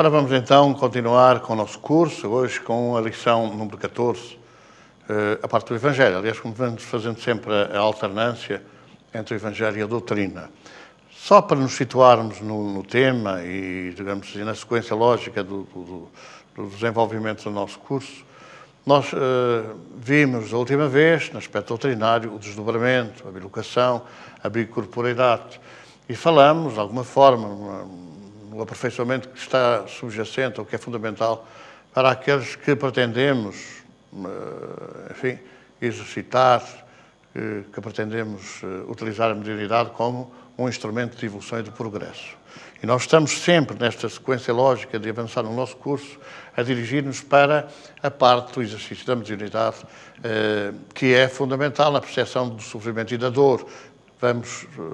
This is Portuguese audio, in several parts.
Ora, vamos então continuar com o nosso curso, hoje com a lição número 14, a parte do Evangelho. Aliás, como vamos fazendo sempre a alternância entre o Evangelho e a doutrina. Só para nos situarmos no tema e, digamos assim, na sequência lógica do desenvolvimento do nosso curso, nós vimos a última vez, no aspecto doutrinário, o desdobramento, a bilocação, a bicorporeidade. E falamos, de alguma forma, no aperfeiçoamento que está subjacente ou que é fundamental para aqueles que pretendemos, enfim, exercitar, que pretendemos utilizar a mediunidade como um instrumento de evolução e de progresso. E nós estamos sempre, nesta sequência lógica de avançar no nosso curso, a dirigir-nos para a parte do exercício da mediunidade, que é fundamental na percepção do sofrimento e da dor.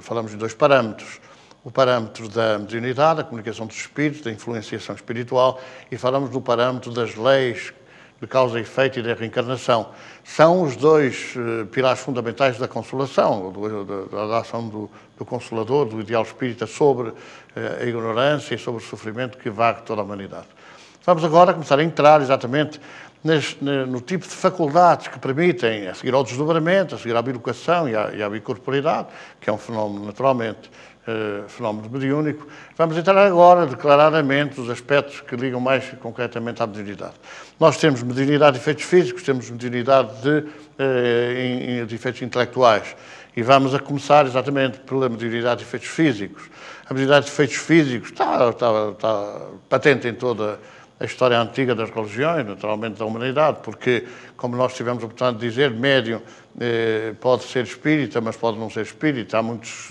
Falamos de dois parâmetros. O parâmetro da mediunidade, a comunicação dos espíritos, da influenciação espiritual, e falamos do parâmetro das leis de causa e efeito e da reencarnação. São os dois pilares fundamentais da consolação, da ação do Consolador, do ideal espírita sobre a ignorância e sobre o sofrimento que vaga toda a humanidade. Vamos agora começar a entrar exatamente no tipo de faculdades que permitem, a seguir ao desdobramento, a seguir à bilocação e à bicorporeidade, que é um fenómeno naturalmente fenómeno mediúnico. Vamos entrar agora declaradamente os aspectos que ligam mais concretamente à mediunidade. Nós temos mediunidade de efeitos físicos, temos mediunidade de efeitos intelectuais. E vamos a começar exatamente pela mediunidade de efeitos físicos. A mediunidade de efeitos físicos está patente em toda a história antiga das religiões, naturalmente da humanidade, porque, como nós tivemos a oportunidade de dizer, médium pode ser espírita, mas pode não ser espírita. Há muitos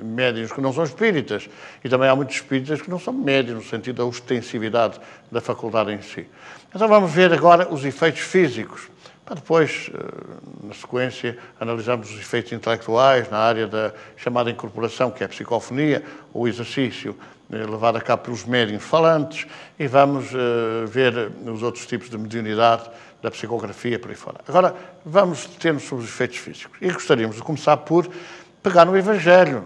médiuns que não são espíritas e também há muitos espíritas que não são médiuns, no sentido da ostensividade da faculdade em si. Então vamos ver agora os efeitos físicos, para depois, na sequência, analisarmos os efeitos intelectuais na área da chamada incorporação, que é a psicofonia, o exercício levado a cabo pelos médiuns falantes, e vamos ver os outros tipos de mediunidade, da psicografia, por aí fora. Agora, vamos ter-nos sobre os efeitos físicos. E gostaríamos de começar por pegar no Evangelho.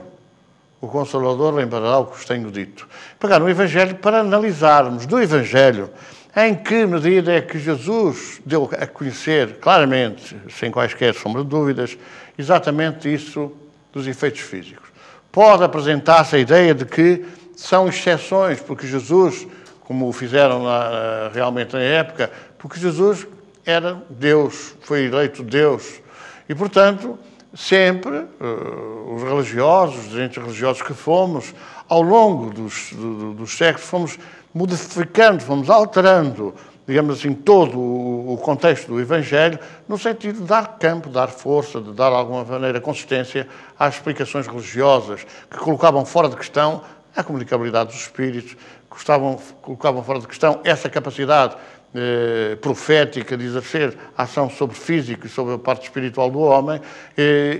O Consolador lembrará o que vos tenho dito. Pegar no Evangelho para analisarmos do Evangelho em que medida é que Jesus deu a conhecer claramente, sem quaisquer sombra de dúvidas, exatamente isso dos efeitos físicos. Pode apresentar-se a ideia de que são exceções, porque Jesus, como o fizeram realmente na época, porque Jesus era Deus, foi eleito Deus. E, portanto, sempre os religiosos, os entes religiosos que fomos, ao longo dos séculos, fomos modificando, fomos alterando, digamos assim, todo o contexto do Evangelho, no sentido de dar campo, dar força, de dar, de alguma maneira, consistência às explicações religiosas que colocavam fora de questão a comunicabilidade dos espíritos, colocavam fora de questão essa capacidade profética de exercer ação sobre o físico e sobre a parte espiritual do homem,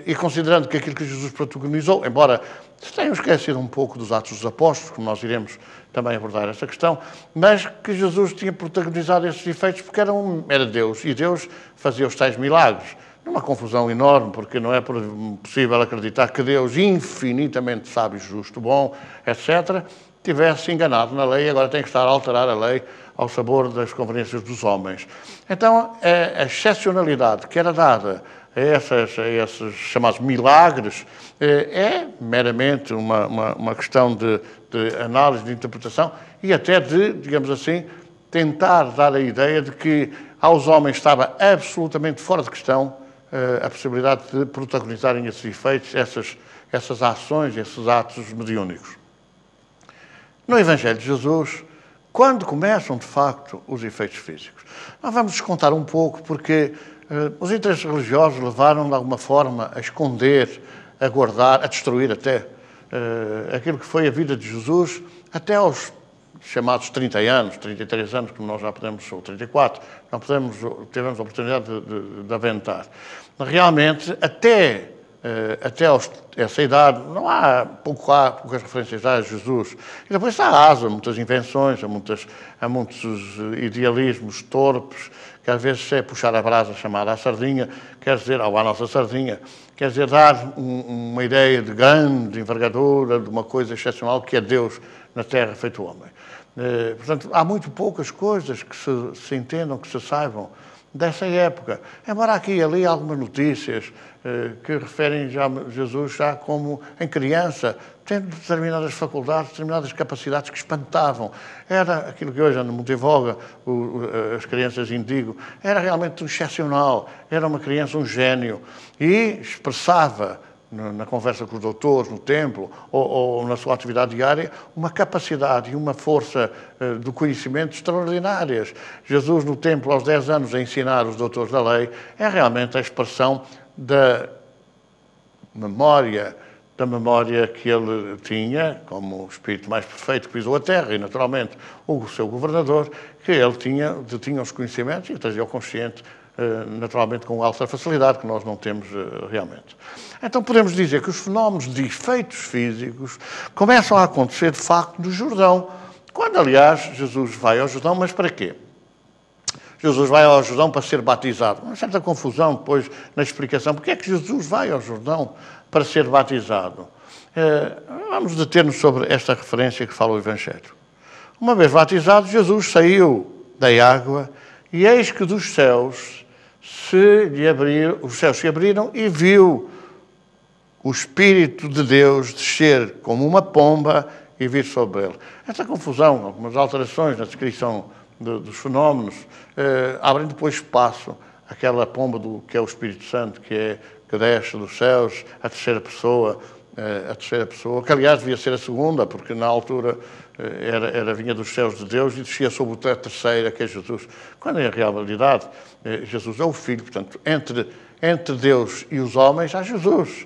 e considerando que aquilo que Jesus protagonizou, embora se tenham esquecido um pouco dos Atos dos Apóstolos, como nós iremos também abordar essa questão, mas que Jesus tinha protagonizado esses efeitos porque era Deus, e Deus fazia os tais milagres. Numa confusão enorme, porque não é possível acreditar que Deus, infinitamente sábio, justo, bom, etc., tivesse enganado na lei e agora tem que estar a alterar a lei ao sabor das conveniências dos homens. Então, a excepcionalidade que era dada a esses chamados milagres é meramente uma questão de análise, de interpretação e até de, digamos assim, tentar dar a ideia de que aos homens estava absolutamente fora de questão a possibilidade de protagonizarem esses efeitos, essas ações, esses atos mediúnicos. No Evangelho de Jesus, quando começam, de facto, os efeitos físicos? Nós vamos descontar um pouco, porque os interesses religiosos levaram, de alguma forma, a esconder, a guardar, a destruir até aquilo que foi a vida de Jesus, até aos chamados 30 anos, 33 anos, como nós já podemos, ou 34, não tivemos a oportunidade de aventar. Realmente, até essa idade, não há poucas referências a Jesus. E depois há muitas invenções, há muitos idealismos torpes, que às vezes é puxar a brasa chamada à sardinha, quer dizer, ou à nossa sardinha, quer dizer, dar uma ideia de grande envergadura, de uma coisa excepcional que é Deus na Terra feito homem. Portanto, há muito poucas coisas que se entendam, que se saibam dessa época. Embora aqui e ali algumas notícias que referem Jesus já como em criança, tendo determinadas faculdades, determinadas capacidades que espantavam. Era aquilo que hoje anda muito em voga, as crianças indigo. Era realmente excepcional. Era uma criança, um gênio. E expressava, na conversa com os doutores, no templo, ou na sua atividade diária, uma capacidade e uma força do conhecimento extraordinárias. Jesus, no templo, aos 10 anos, a ensinar os doutores da lei, é realmente a expressão da memória que ele tinha, como o espírito mais perfeito que pisou a terra, e naturalmente o seu governador, que ele tinha os conhecimentos e trazia o consciente, naturalmente com alta facilidade, que nós não temos realmente. Então podemos dizer que os fenómenos de efeitos físicos começam a acontecer, de facto, no Jordão, quando, aliás, Jesus vai ao Jordão, mas para quê? Jesus vai ao Jordão para ser batizado. Uma certa confusão depois na explicação. Porque é que Jesus vai ao Jordão para ser batizado? Vamos deter-nos sobre esta referência que fala o Evangelho. Uma vez batizado, Jesus saiu da água e eis que dos céus os céus se abriram e viu o Espírito de Deus descer como uma pomba e vir sobre ele. Esta confusão, algumas alterações na descrição dos fenómenos, abrem depois espaço àquela pomba que é o Espírito Santo, que desce dos céus, a terceira pessoa, que aliás devia ser a segunda, porque na altura vinha dos céus de Deus e descia sobre a terceira, que é Jesus. Quando em realidade Jesus é o Filho, portanto, entre Deus e os homens há Jesus.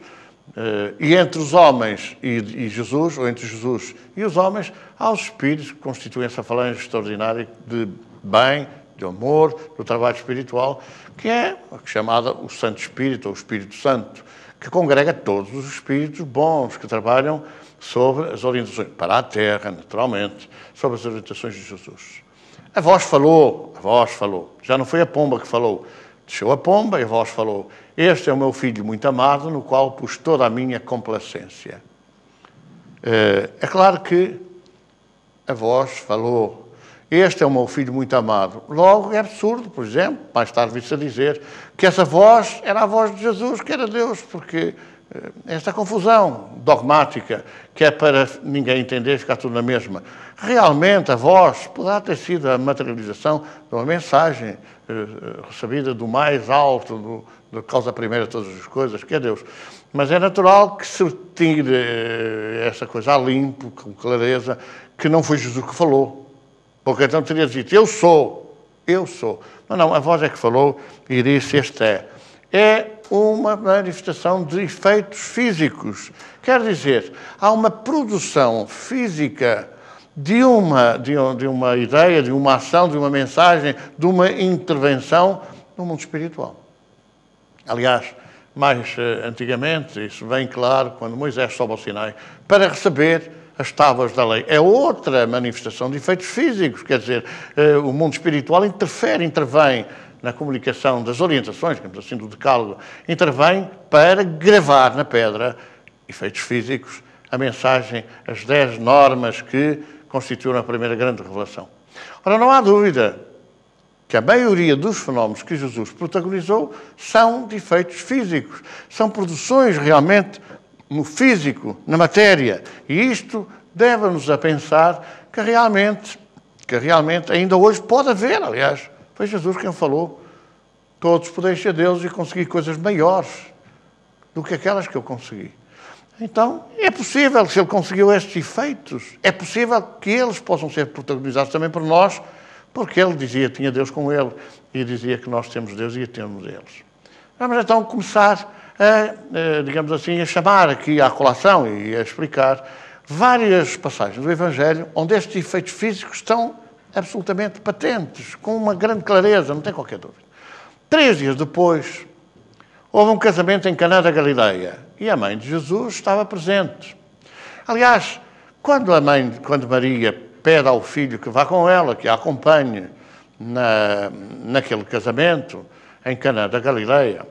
E entre os homens e Jesus, ou entre Jesus e os homens, há os Espíritos que constituem essa falange extraordinária de bem, de amor, do trabalho espiritual, que é chamada o Santo Espírito, ou o Espírito Santo, que congrega todos os Espíritos bons que trabalham sobre as orientações, para a Terra, naturalmente, sobre as orientações de Jesus. A voz falou, já não foi a pomba que falou, desceu a pomba e a voz falou: este é o meu filho muito amado, no qual pus toda a minha complacência. É claro que a voz falou: este é o meu filho muito amado. Logo, é absurdo, por exemplo, mais tarde vi-se a dizer que essa voz era a voz de Jesus, que era Deus, porque esta confusão dogmática, que é para ninguém entender, ficar tudo na mesma. Realmente, a voz poderá ter sido a materialização de uma mensagem recebida do mais alto, da causa primeira de todas as coisas, que é Deus. Mas é natural que se tire essa coisa a limpo, com clareza, que não foi Jesus que falou. Porque então teria dito: eu sou. Mas não, a voz é que falou e disse: este é. É uma manifestação de efeitos físicos. Quer dizer, há uma produção física de uma ideia, de uma ação, de uma mensagem, de uma intervenção no mundo espiritual. Aliás, mais antigamente, isso vem claro quando Moisés sobe ao Sinai para receber as tábuas da lei. É outra manifestação de efeitos físicos, quer dizer, o mundo espiritual intervém na comunicação das orientações, digamos assim, do decálogo, intervém para gravar na pedra efeitos físicos, a mensagem, as 10 normas que constituíram a primeira grande revelação. Ora, não há dúvida que a maioria dos fenómenos que Jesus protagonizou são de efeitos físicos, são produções realmente no físico, na matéria. E isto leva-nos a pensar que realmente ainda hoje pode haver, aliás, foi Jesus quem falou: todos podeis ser deuses e conseguir coisas maiores do que aquelas que eu consegui. Então, é possível, se ele conseguiu estes efeitos, é possível que eles possam ser protagonizados também por nós, porque ele dizia que tinha Deus com ele e dizia que nós temos Deus e temos eles. Vamos então começar digamos assim, a chamar aqui à colação e a explicar várias passagens do Evangelho onde estes efeitos físicos estão absolutamente patentes, com uma grande clareza, não tem qualquer dúvida. 3 dias depois, houve um casamento em Caná da Galileia e a mãe de Jesus estava presente. Aliás, quando Maria pede ao filho que vá com ela, que a acompanhe naquele casamento em Caná da Galileia,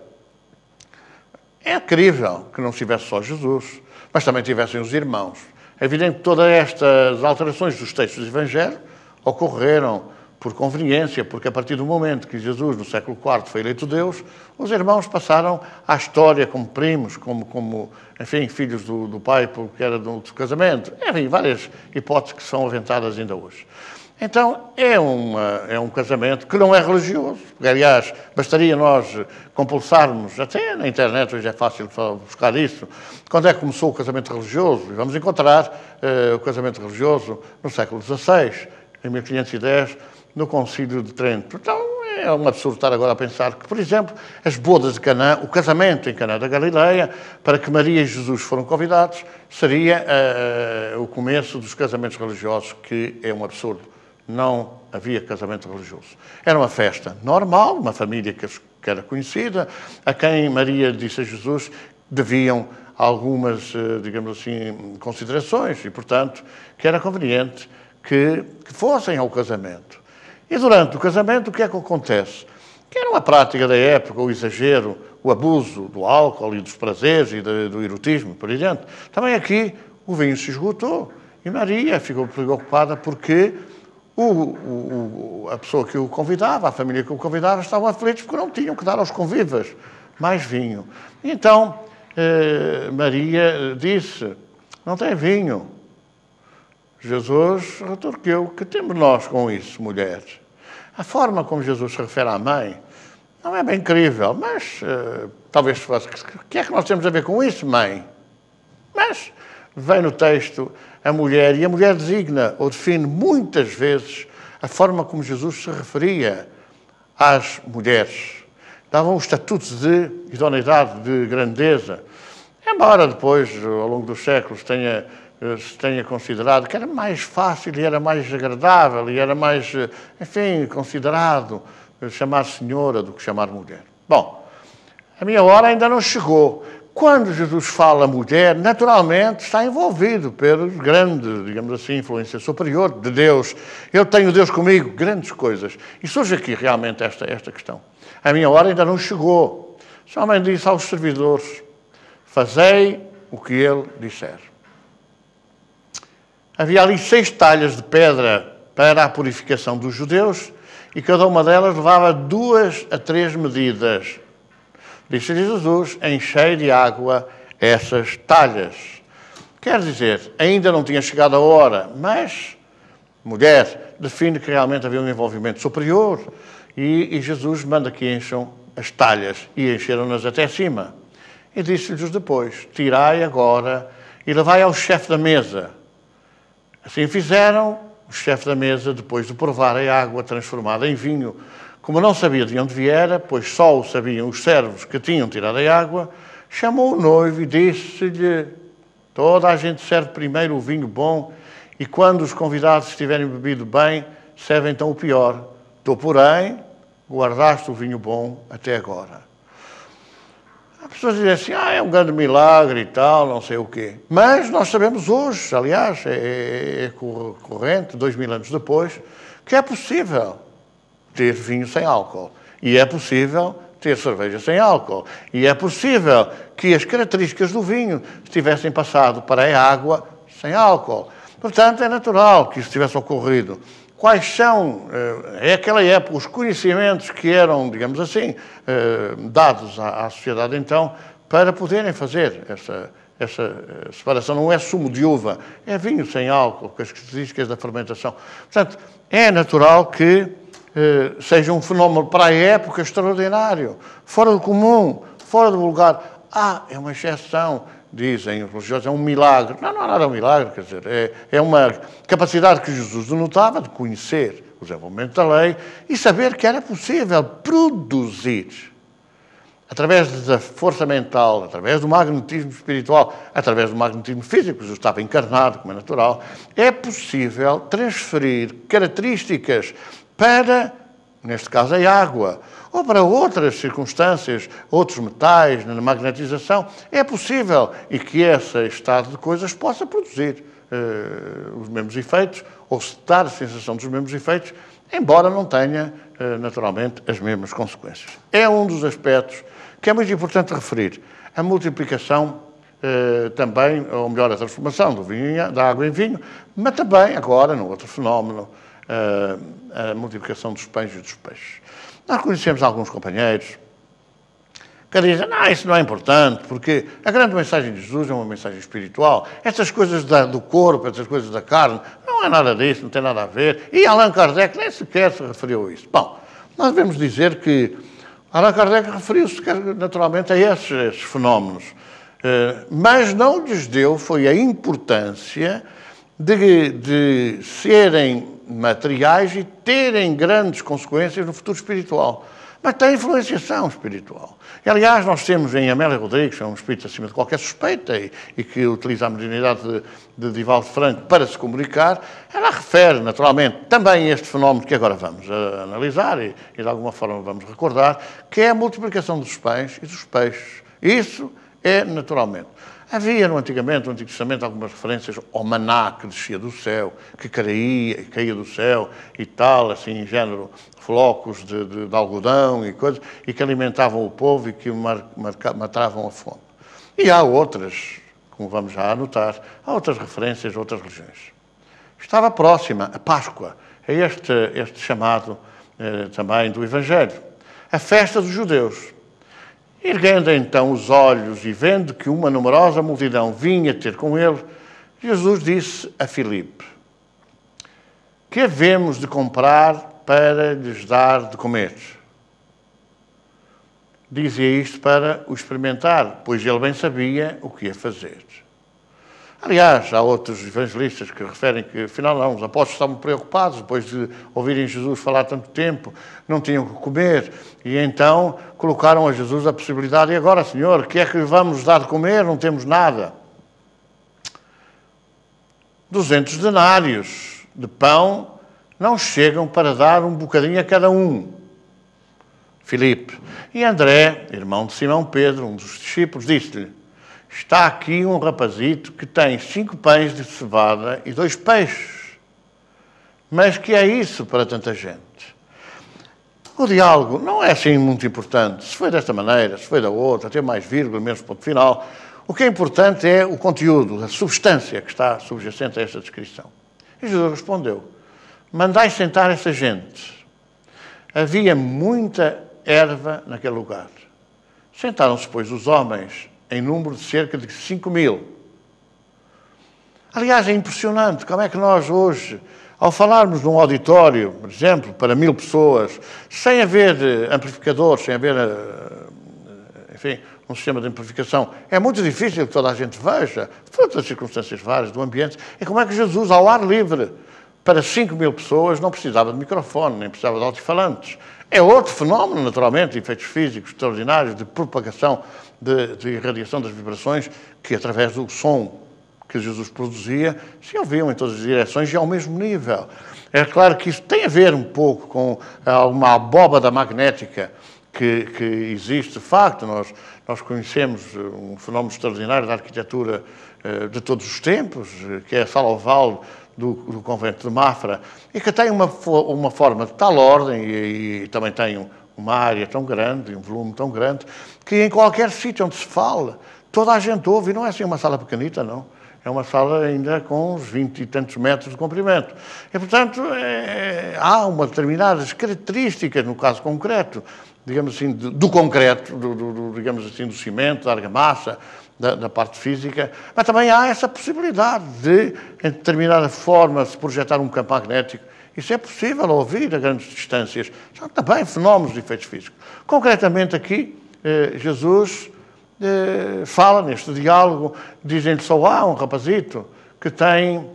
é incrível que não tivesse só Jesus, mas também tivessem os irmãos. É evidente que todas estas alterações dos textos do Evangelho ocorreram por conveniência, porque a partir do momento que Jesus, no século IV, foi eleito Deus, os irmãos passaram à história como primos, como enfim, filhos do pai, porque era do casamento. Enfim, várias hipóteses que são aventadas ainda hoje. Então, é um casamento que não é religioso. Porque, aliás, bastaria nós compulsarmos, até na internet hoje é fácil buscar isso, quando é que começou o casamento religioso. E vamos encontrar o casamento religioso no século XVI, em 1510, no Concílio de Trento. Então, é um absurdo estar agora a pensar que, por exemplo, as bodas de Caná, o casamento em Caná da Galileia, para que Maria e Jesus foram convidados, seria o começo dos casamentos religiosos, que é um absurdo. Não havia casamento religioso. Era uma festa normal, uma família que era conhecida, a quem Maria disse a Jesus deviam algumas, digamos assim, considerações e, portanto, que era conveniente que fossem ao casamento. E durante o casamento, o que é que acontece? Que era uma prática da época, o exagero, o abuso do álcool e dos prazeres e do erotismo, por exemplo. Também aqui o vinho se esgotou e Maria ficou preocupada porque a pessoa que o convidava, a família que o convidava, estavam aflitos porque não tinham que dar aos convivas mais vinho. Então, Maria disse, não tem vinho. Jesus retorquiu, que temos nós com isso, mulheres? A forma como Jesus se refere à mãe não é bem crível, mas talvez fosse. O que é que nós temos a ver com isso, mãe? Mas vem no texto a mulher, e a mulher designa ou define muitas vezes a forma como Jesus se referia às mulheres. Dava um estatuto de idoneidade, de grandeza. Embora depois, ao longo dos séculos, se tenha considerado que era mais fácil e era mais agradável e era mais, enfim, considerado chamar senhora do que chamar mulher. Bom, a minha hora ainda não chegou. Quando Jesus fala mulher, naturalmente está envolvido pela grande, digamos assim, influência superior de Deus. Eu tenho Deus comigo, grandes coisas. E surge aqui realmente esta questão. A minha hora ainda não chegou. Só mãe disse aos servidores, fazei o que ele disser. Havia ali 6 talhas de pedra para a purificação dos judeus e cada uma delas levava 2 a 3 medidas. Disse-lhe Jesus, enchei de água essas talhas. Quer dizer, ainda não tinha chegado a hora, mas mulher define que realmente havia um envolvimento superior e Jesus manda que encham as talhas e encheram-nas até cima. E disse-lhes depois, tirai agora e levai ao chefe da mesa. Assim fizeram, o chefe da mesa, depois de provar a água transformada em vinho, como não sabia de onde viera, pois só o sabiam os servos que tinham tirado a água, chamou o noivo e disse-lhe, toda a gente serve primeiro o vinho bom e quando os convidados estiverem bebido bem, servem então o pior. Tu, porém, guardaste o vinho bom até agora. As pessoas dizem assim, é um grande milagre e tal, não sei o quê. Mas nós sabemos hoje, aliás, é corrente, 2000 anos depois, que é possível ter vinho sem álcool. E é possível ter cerveja sem álcool. E é possível que as características do vinho tivessem passado para a água sem álcool. Portanto, é natural que isso tivesse ocorrido. Quais são, é aquela época, os conhecimentos que eram, digamos assim, dados à sociedade então, para poderem fazer essa separação. Não é sumo de uva, é vinho sem álcool, com as características da fermentação. Portanto, é natural que seja um fenómeno para a época extraordinário, fora do comum, fora do vulgar. É uma exceção, dizem os religiosos, é um milagre. Não há nada um milagre, quer dizer, é uma capacidade que Jesus denotava de conhecer o desenvolvimento da lei e saber que era possível produzir, através da força mental, através do magnetismo espiritual, através do magnetismo físico, Jesus estava encarnado, como é natural, é possível transferir características para, neste caso, a água, ou para outras circunstâncias, outros metais, na magnetização, é possível e que esse estado de coisas possa produzir os mesmos efeitos, ou se dar a sensação dos mesmos efeitos, embora não tenha, naturalmente, as mesmas consequências. É um dos aspectos que é muito importante referir. A multiplicação também, ou melhor, a transformação da água em vinho, mas também, agora, no outro fenómeno, a multiplicação dos pães e dos peixes. Nós conhecemos alguns companheiros que dizem, não, isso não é importante, porque a grande mensagem de Jesus é uma mensagem espiritual. Estas coisas do corpo, estas coisas da carne, não é nada disso, não tem nada a ver. E Allan Kardec nem sequer se referiu a isso. Bom, nós devemos dizer que Allan Kardec referiu-se naturalmente a esses fenómenos, mas não lhes deu foi a importância de serem materiais e terem grandes consequências no futuro espiritual. Mas tem influenciação espiritual. E, aliás, nós temos em Amélia Rodrigues, que é um espírito acima de qualquer suspeita e que utiliza a mediunidade de Divaldo Franco para se comunicar, ela refere, naturalmente, também este fenómeno que agora vamos analisar e de alguma forma vamos recordar, que é a multiplicação dos pães e dos peixes. Isso é naturalmente. Havia, antigamente, no Antigo Testamento, algumas referências ao maná que descia do céu, que caía do céu e tal, assim, em género, flocos de algodão e coisas, e que alimentavam o povo e que matavam a fome. E há outras, como vamos já anotar, há outras referências a outras religiões. Estava próxima a Páscoa, é este chamado também do Evangelho, a festa dos judeus. Erguendo então os olhos e vendo que uma numerosa multidão vinha ter com ele, Jesus disse a Filipe, que havemos de comprar para lhes dar de comer? Dizia isto para o experimentar, pois ele bem sabia o que ia fazer. Aliás, há outros evangelistas que referem que, afinal, não, os apóstolos estavam preocupados, depois de ouvirem Jesus falar tanto tempo, não tinham que comer, e então colocaram a Jesus a possibilidade, e agora, Senhor, o que é que vamos dar de comer? Não temos nada. 200 denários de pão não chegam para dar um bocadinho a cada um. Filipe. E André, irmão de Simão Pedro, um dos discípulos, disse-lhe, está aqui um rapazito que tem 5 pães de cevada e 2 peixes. Mas que é isso para tanta gente? O diálogo não é assim muito importante. Se foi desta maneira, se foi da outra, tem mais vírgula, menos ponto final. O que é importante é o conteúdo, a substância que está subjacente a esta descrição. E Jesus respondeu, mandai sentar essa gente. Havia muita erva naquele lugar. Sentaram-se, pois, os homens em número de cerca de 5.000. Aliás, é impressionante como é que nós hoje, ao falarmos num auditório, por exemplo, para 1.000 pessoas, sem haver amplificadores, sem haver, enfim, um sistema de amplificação, é muito difícil que toda a gente veja, fruto das circunstâncias várias do ambiente, e como é que Jesus, ao ar livre, para 5.000 pessoas, não precisava de microfone, nem precisava de altifalantes. É outro fenómeno, naturalmente, de efeitos físicos extraordinários, de propagação, de irradiação das vibrações, que através do som que Jesus produzia, se ouviam em todas as direções e ao mesmo nível. É claro que isso tem a ver um pouco com uma abóbada magnética que existe. De facto, nós conhecemos um fenómeno extraordinário da arquitetura de todos os tempos, que é a sala oval do convento de Mafra, e que tem uma forma de tal ordem e também tem uma área tão grande, um volume tão grande, que em qualquer sítio onde se fala, toda a gente ouve, e não é assim uma sala pequenita, não. É uma sala ainda com uns 20 e tantos metros de comprimento. E, portanto, há uma determinadas características, no caso concreto, digamos assim, do concreto, digamos assim, do cimento, da argamassa, da parte física, mas também há essa possibilidade de, em determinada forma, se projetar um campo magnético. Isso é possível ouvir a grandes distâncias. São também fenómenos de efeitos físicos. Concretamente aqui, Jesus fala neste diálogo, dizem-lhe só há um rapazito que tem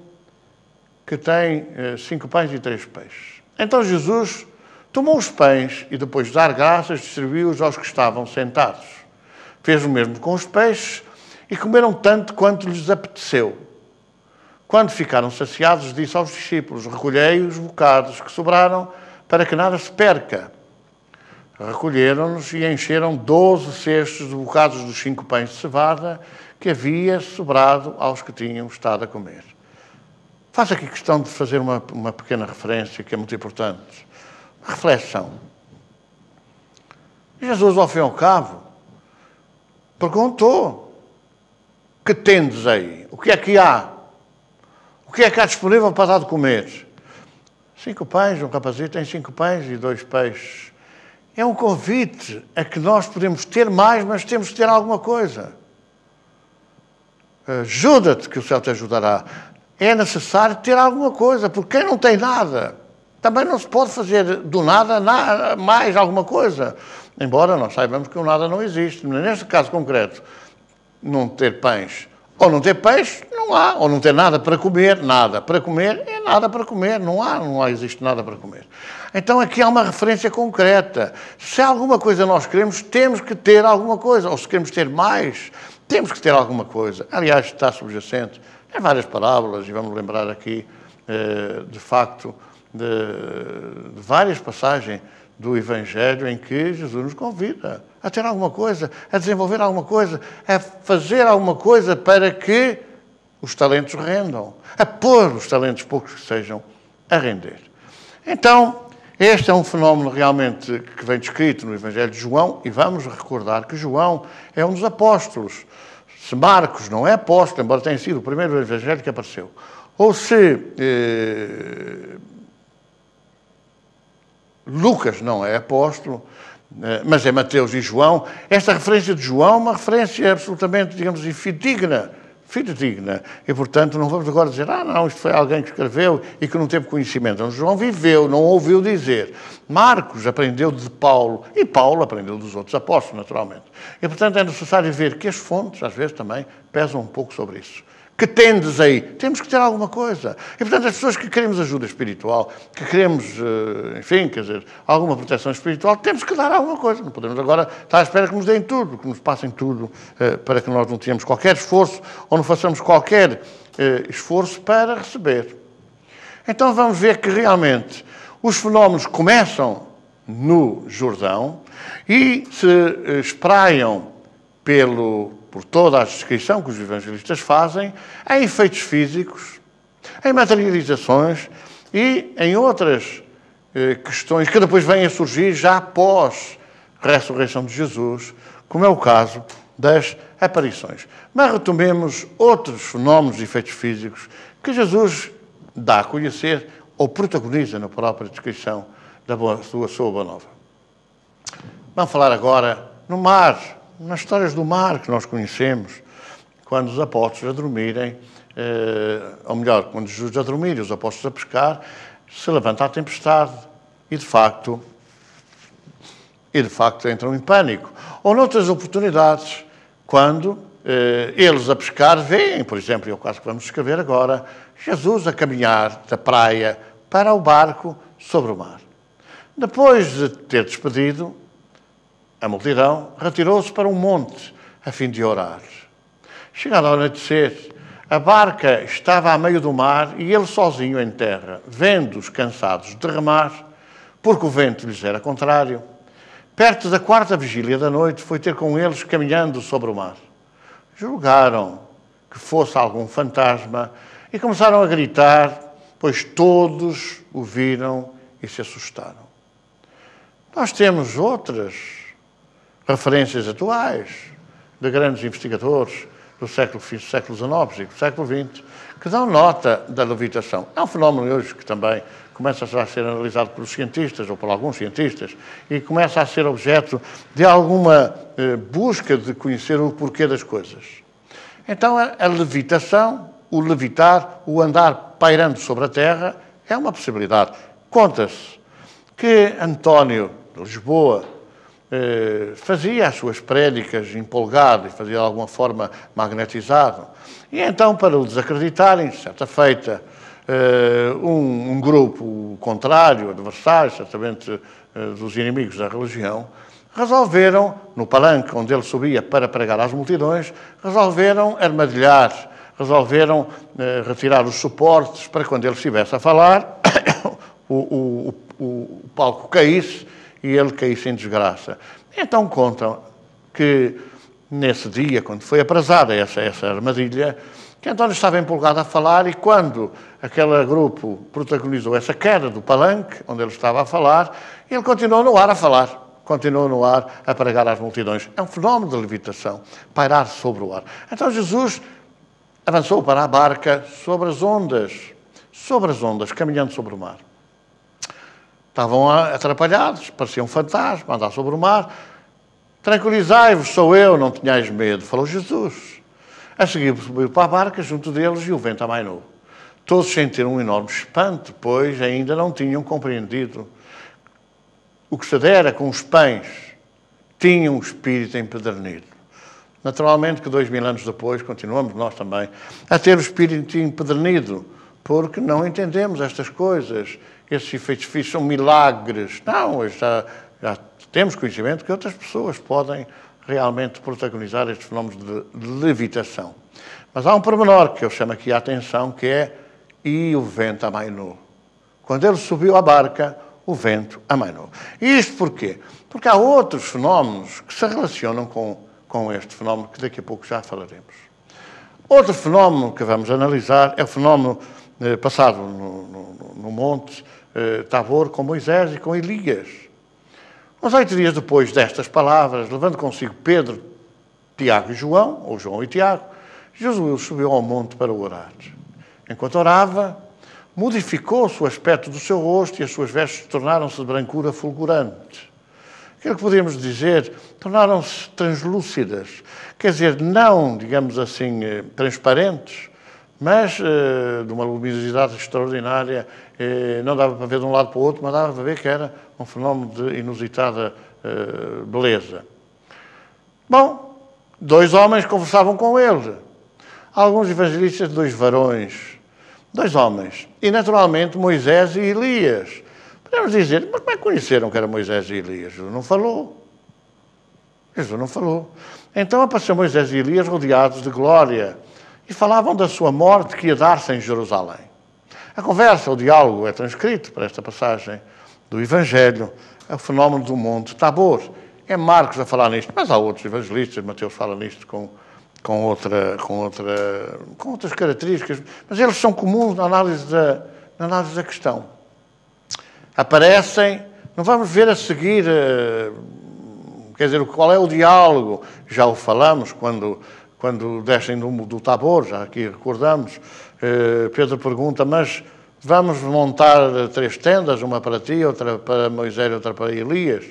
5 pães e 3 peixes. Então Jesus tomou os pães e depois de dar graças distribuiu-os aos que estavam sentados. Fez o mesmo com os peixes e comeram tanto quanto lhes apeteceu. Quando ficaram saciados, disse aos discípulos, recolhei os bocados que sobraram para que nada se perca. Recolheram-nos e encheram 12 cestos de bocados dos 5 pães de cevada que havia sobrado aos que tinham estado a comer. Faço aqui questão de fazer uma pequena referência que é muito importante. Reflexão. Jesus, ao fim e ao cabo, perguntou, que tendes aí? O que é que há? O que é que há disponível para dar de comer? 5 pães, um rapazito tem 5 pães e 2 peixes. É um convite a que nós podemos ter mais, mas temos que ter alguma coisa. Ajuda-te que o céu te ajudará. É necessário ter alguma coisa, porque quem não tem nada, também não se pode fazer do nada mais alguma coisa. Embora nós saibamos que o nada não existe. Neste caso concreto, não ter pães ou não ter peixe, não há. Ou não ter nada para comer, nada. Para comer é nada para comer, não existe nada para comer. Então aqui há uma referência concreta. Se há alguma coisa nós queremos, temos que ter alguma coisa. Ou se queremos ter mais, temos que ter alguma coisa. Aliás, está subjacente em várias parábolas, e vamos lembrar aqui, de facto, de várias passagens do Evangelho em que Jesus nos convida a ter alguma coisa, a desenvolver alguma coisa, a fazer alguma coisa para que os talentos rendam, a pôr os talentos poucos que sejam a render. Então, este é um fenómeno realmente que vem descrito no Evangelho de João, e vamos recordar que João é um dos apóstolos. Se Marcos não é apóstolo, embora tenha sido o primeiro Evangelho que apareceu, ou se Lucas não é apóstolo, mas é Mateus e João, esta referência de João é uma referência absolutamente, digamos assim, fidedigna. E, portanto, não vamos agora dizer, não, isto foi alguém que escreveu e que não teve conhecimento. Então, João viveu, não ouviu dizer. Marcos aprendeu de Paulo, e Paulo aprendeu dos outros apóstolos, naturalmente. E, portanto, é necessário ver que as fontes, às vezes, também pesam um pouco sobre isso. Que tendes aí? Temos que ter alguma coisa. E, portanto, as pessoas que queremos ajuda espiritual, que queremos, enfim, quer dizer, alguma proteção espiritual, temos que dar alguma coisa. Não podemos agora estar à espera que nos deem tudo, que nos passem tudo, para que nós não tenhamos qualquer esforço ou não façamos qualquer esforço para receber. Então, vamos ver que realmente os fenómenos começam no Jordão e se espraiam por toda a descrição que os evangelistas fazem, em efeitos físicos, em materializações e em outras questões que depois vêm a surgir já após a ressurreição de Jesus, como é o caso das aparições. Mas retomemos outros fenómenos e efeitos físicos que Jesus dá a conhecer ou protagoniza na própria descrição da sua boa nova. Vamos falar agora no mar, nas histórias do mar que nós conhecemos, quando os apóstolos a dormirem, ou melhor, quando Jesus a dormir e os apóstolos a pescar, se levanta a tempestade e de facto entram em pânico. Ou noutras oportunidades, quando eles a pescar veem, por exemplo, é o caso que vamos descrever agora, Jesus a caminhar da praia para o barco sobre o mar. Depois de ter despedido a multidão, retirou-se para um monte a fim de orar. Chegado ao anoitecer, a barca estava a meio do mar e ele sozinho em terra, vendo-os cansados de remar, porque o vento lhes era contrário. Perto da 4ª vigília da noite, foi ter com eles caminhando sobre o mar. Julgaram que fosse algum fantasma e começaram a gritar, pois todos o viram e se assustaram. Nós temos outras referências atuais de grandes investigadores do século XIX e do século XX que dão nota da levitação. É um fenómeno hoje que também começa a ser analisado pelos cientistas ou por alguns cientistas e começa a ser objeto de alguma busca de conhecer o porquê das coisas. Então, a levitação, o levitar, o andar pairando sobre a terra é uma possibilidade. Conta-se que António de Lisboa fazia as suas prédicas empolgado e fazia de alguma forma magnetizado. E então, para o desacreditarem, certa feita, um grupo contrário, adversário, certamente dos inimigos da religião, resolveram, no palanque onde ele subia para pregar às multidões, resolveram armadilhar, resolveram retirar os suportes para quando ele estivesse a falar, o palco caísse e ele caísse em desgraça. Então contam que nesse dia, quando foi aprazada essa armadilha, que António estava empolgado a falar e quando aquele grupo protagonizou essa queda do palanque, onde ele estava a falar, ele continuou no ar a falar, continuou no ar a pregar às multidões. É um fenómeno de levitação, pairar sobre o ar. Então Jesus avançou para a barca sobre as ondas, caminhando sobre o mar. Estavam atrapalhados, pareciam um fantasma, andar sobre o mar. Tranquilizai-vos, sou eu, não tenhais medo, falou Jesus. A seguir subiu para a barca junto deles e o vento amainou. Todos sentiram um enorme espanto, pois ainda não tinham compreendido o que se dera com os pães. Tinham um espírito empedernido. Naturalmente que 2000 anos depois continuamos nós também a ter o espírito empedernido, porque não entendemos estas coisas. Esses efeitos físicos são milagres. Não, já temos conhecimento que outras pessoas podem realmente protagonizar estes fenómenos de levitação. Mas há um pormenor que eu chamo aqui a atenção, que é e o vento amainou. Quando ele subiu à barca, o vento amainou. E isto porquê? Porque há outros fenómenos que se relacionam com este fenómeno, que daqui a pouco já falaremos. Outro fenómeno que vamos analisar é o fenómeno passado no monte Tabor com Moisés e com Elias. Uns 8 dias depois destas palavras, levando consigo Pedro, Tiago e João, ou João e Tiago, Jesus subiu ao monte para orar. Enquanto orava, modificou-se o aspecto do seu rosto e as suas vestes tornaram-se de brancura fulgurante. Aquilo que podemos dizer, tornaram-se translúcidas. Quer dizer, não, digamos assim, transparentes, mas de uma luminosidade extraordinária. Não dava para ver de um lado para o outro, mas dava para ver que era um fenómeno de inusitada beleza. Bom, 2 homens conversavam com ele. Alguns evangelistas, 2 varões, 2 homens. E, naturalmente, Moisés e Elias. Podemos dizer, mas como é que conheceram que era Moisés e Elias? Jesus não falou. Jesus não falou. Então apareceu Moisés e Elias rodeados de glória e falavam da sua morte que ia dar-se em Jerusalém. A conversa, o diálogo é transcrito para esta passagem do Evangelho, é o fenómeno do Monte Tabor. É Marcos a falar nisto, mas há outros evangelistas, Mateus fala nisto com outras características, mas eles são comuns na análise da questão. Aparecem, não vamos ver a seguir, quer dizer, qual é o diálogo, já o falamos quando descem do Tabor, já aqui recordamos, Pedro pergunta, mas vamos montar 3 tendas, uma para ti, outra para Moisés e outra para Elias?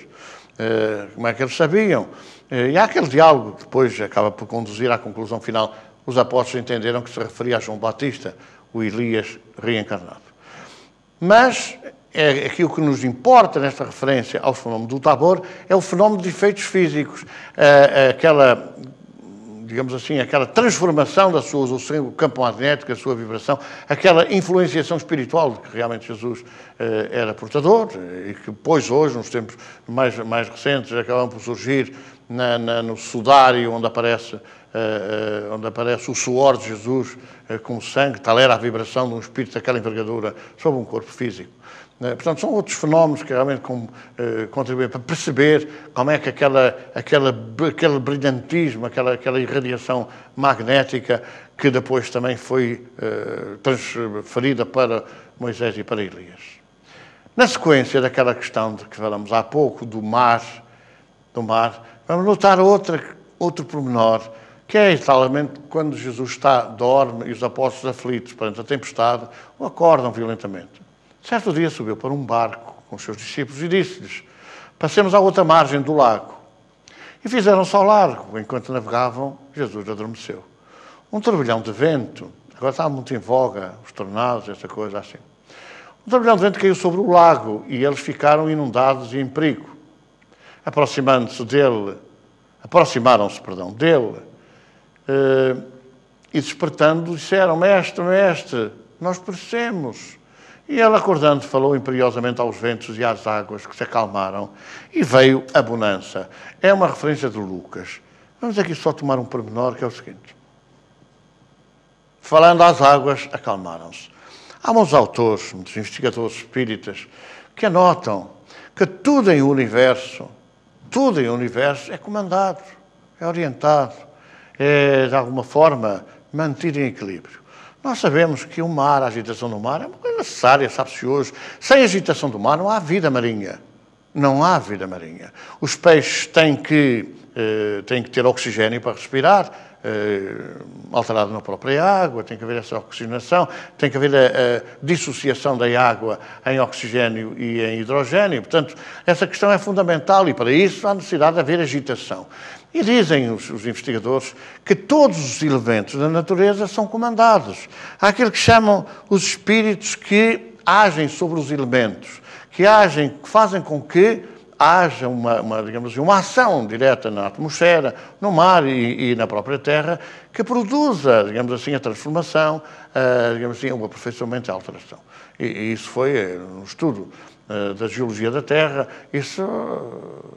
Como é que eles sabiam? E há aquele diálogo que depois acaba por conduzir à conclusão final. Os apóstolos entenderam que se referia a João Batista, o Elias reencarnado. Mas aquilo que nos importa nesta referência ao fenómeno do Tabor é o fenómeno de efeitos físicos, aquela, digamos assim, aquela transformação do seu campo magnético, a sua vibração, aquela influenciação espiritual de que realmente Jesus era portador e que depois, hoje, nos tempos mais recentes, acabam por surgir no sudário onde aparece o suor de Jesus como sangue, tal era a vibração de um espírito daquela envergadura sobre um corpo físico. Portanto, são outros fenómenos que realmente contribuem para perceber como é que aquele brilhantismo, aquela irradiação magnética que depois também foi transferida para Moisés e para Elias. Na sequência daquela questão de que falamos há pouco, do mar, vamos notar outro pormenor, que é exatamente quando Jesus dorme e os apóstolos aflitos perante a tempestade o acordam violentamente. Certo dia subiu para um barco com os seus discípulos e disse-lhes, passemos à outra margem do lago. E fizeram-se ao largo. Enquanto navegavam, Jesus adormeceu. Um turbilhão de vento, agora está muito em voga, os tornados, essa coisa assim. Um turbilhão de vento caiu sobre o lago e eles ficaram inundados e em perigo. Aproximaram-se dele e despertando disseram, Mestre, nós perecemos. E ele, acordando, falou imperiosamente aos ventos e às águas que se acalmaram e veio a bonança. É uma referência de Lucas. Vamos aqui só tomar um pormenor, que é o seguinte. Falando às águas, acalmaram-se. Há muitos autores, muitos investigadores espíritas, que anotam que tudo em universo é comandado, é orientado, é, de alguma forma, mantido em equilíbrio. Nós sabemos que o mar, a agitação do mar, é uma coisa necessária, sabe-se hoje. Sem agitação do mar não há vida marinha. Não há vida marinha. Os peixes têm que ter oxigênio para respirar, alterado na própria água, tem que haver essa oxigenação, tem que haver a dissociação da água em oxigênio e em hidrogênio. Portanto, essa questão é fundamental e, para isso, há necessidade de haver agitação. E dizem os investigadores que todos os elementos da natureza são comandados. Há aquilo que chamam os espíritos que agem sobre os elementos, que fazem com que haja digamos assim, uma ação direta na atmosfera, no mar e na própria Terra, que produza, digamos assim, a transformação, digamos assim, o aperfeiçoamento e a alteração. E isso foi um estudo da geologia da Terra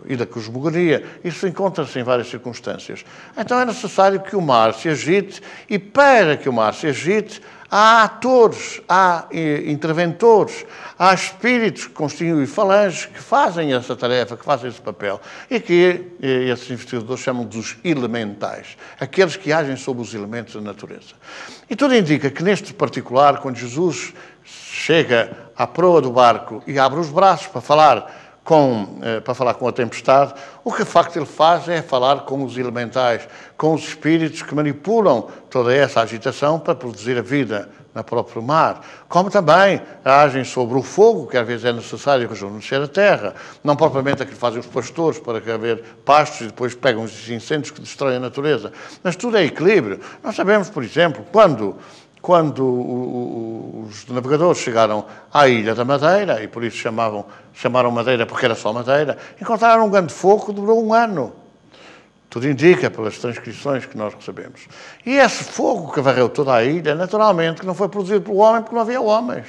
e da cosmogonia. Isso encontra-se em várias circunstâncias. Então é necessário que o mar se agite e, para que o mar se agite, há atores, há interventores, há espíritos que constituem falanges que fazem essa tarefa, que fazem esse papel e que esses investigadores chamam dos elementais, aqueles que agem sobre os elementos da natureza. E tudo indica que, neste particular, quando Jesus chega à proa do barco e abre os braços para falar com a tempestade, o que de facto ele faz é falar com os elementais, com os espíritos que manipulam toda essa agitação para produzir a vida no próprio mar. Como também agem sobre o fogo, que às vezes é necessário rejuvenescer a terra, não propriamente aquilo que fazem os pastores para haver pastos e depois pegam os incêndios que destroem a natureza, mas tudo é equilíbrio. Nós sabemos, por exemplo, quando os navegadores chegaram à Ilha da Madeira, e por isso chamaram Madeira porque era só Madeira, encontraram um grande fogo que durou 1 ano. Tudo indica pelas transcrições que nós recebemos. E esse fogo que varreu toda a ilha, naturalmente, que não foi produzido pelo homem porque não havia homens.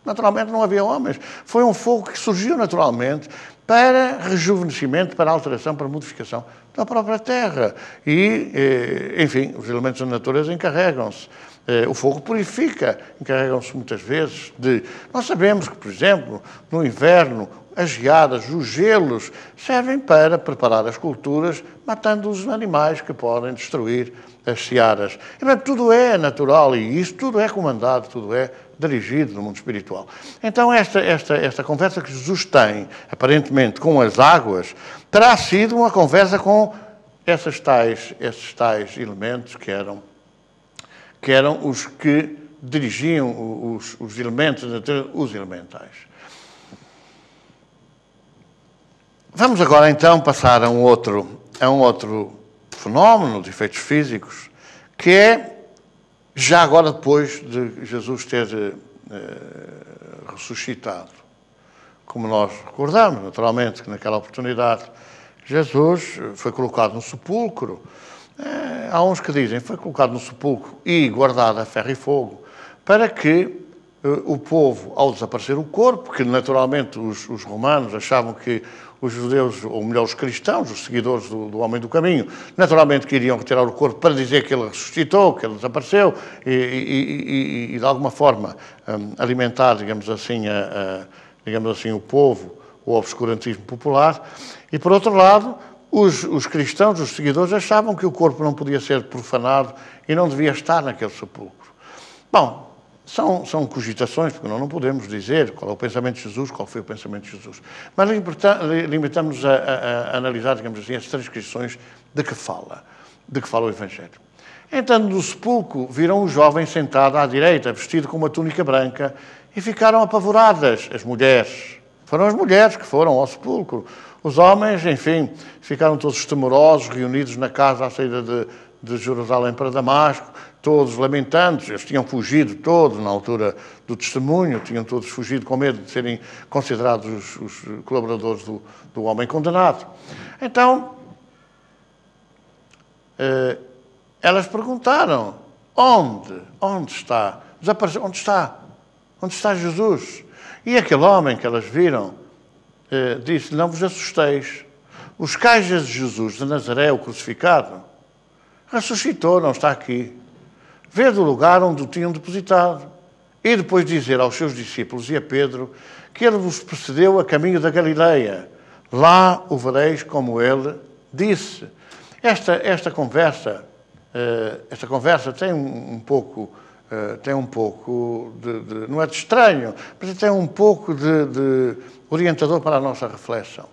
Naturalmente não havia homens. Foi um fogo que surgiu naturalmente para rejuvenescimento, para alteração, para modificação da própria terra. E, enfim, os elementos da natureza encarregam-se. O fogo purifica, encarregam-se muitas vezes de... Nós sabemos que, por exemplo, no inverno, as geadas, os gelos, servem para preparar as culturas, matando os animais que podem destruir as searas. E, portanto, tudo é natural e isso tudo é comandado, tudo é dirigido no mundo espiritual. Então, esta conversa que Jesus tem, aparentemente, com as águas, terá sido uma conversa com esses tais elementos que eram os que dirigiam os elementos, os elementais. Vamos agora, então, passar a um outro fenómeno de efeitos físicos, que é, já agora depois de Jesus ter ressuscitado. Como nós recordamos, naturalmente, que naquela oportunidade Jesus foi colocado no sepulcro. Há uns que dizem foi colocado no sepulcro e guardado a ferro e fogo, para que o povo, ao desaparecer o corpo, que naturalmente os romanos achavam que os judeus, ou melhor, os cristãos, os seguidores do homem do caminho, naturalmente que iriam retirar o corpo para dizer que ele ressuscitou, que ele desapareceu e de alguma forma alimentar, digamos assim, o povo, o obscurantismo popular. E, por outro lado, os cristãos, os seguidores, achavam que o corpo não podia ser profanado e não devia estar naquele sepulcro. Bom, são cogitações, porque nós não podemos dizer qual é o pensamento de Jesus, qual foi o pensamento de Jesus. Mas limitamos-nos a analisar, digamos assim, as transcrições de que fala o Evangelho. Entrando no sepulcro, viram um jovem sentado à direita, vestido com uma túnica branca, e ficaram apavoradas. As mulheres, foram as mulheres que foram ao sepulcro. Os homens, enfim, ficaram todos temerosos, reunidos na casa à saída de Jerusalém para Damasco, todos lamentando. Eles tinham fugido todos na altura do testemunho, tinham todos fugido com medo de serem considerados os colaboradores do homem condenado. Então, elas perguntaram, onde está? Desapareceu, onde está? Onde está Jesus? E aquele homem que elas viram disse, não vos assusteis, os caixas de Jesus de Nazaré, o crucificado, ressuscitou, não está aqui. Vede o lugar onde o tinham depositado. E depois dizer aos seus discípulos e a Pedro que ele vos precedeu a caminho da Galileia. Lá o vereis como ele disse. Esta conversa tem um pouco de não é de estranho, mas tem um pouco de orientador para a nossa reflexão.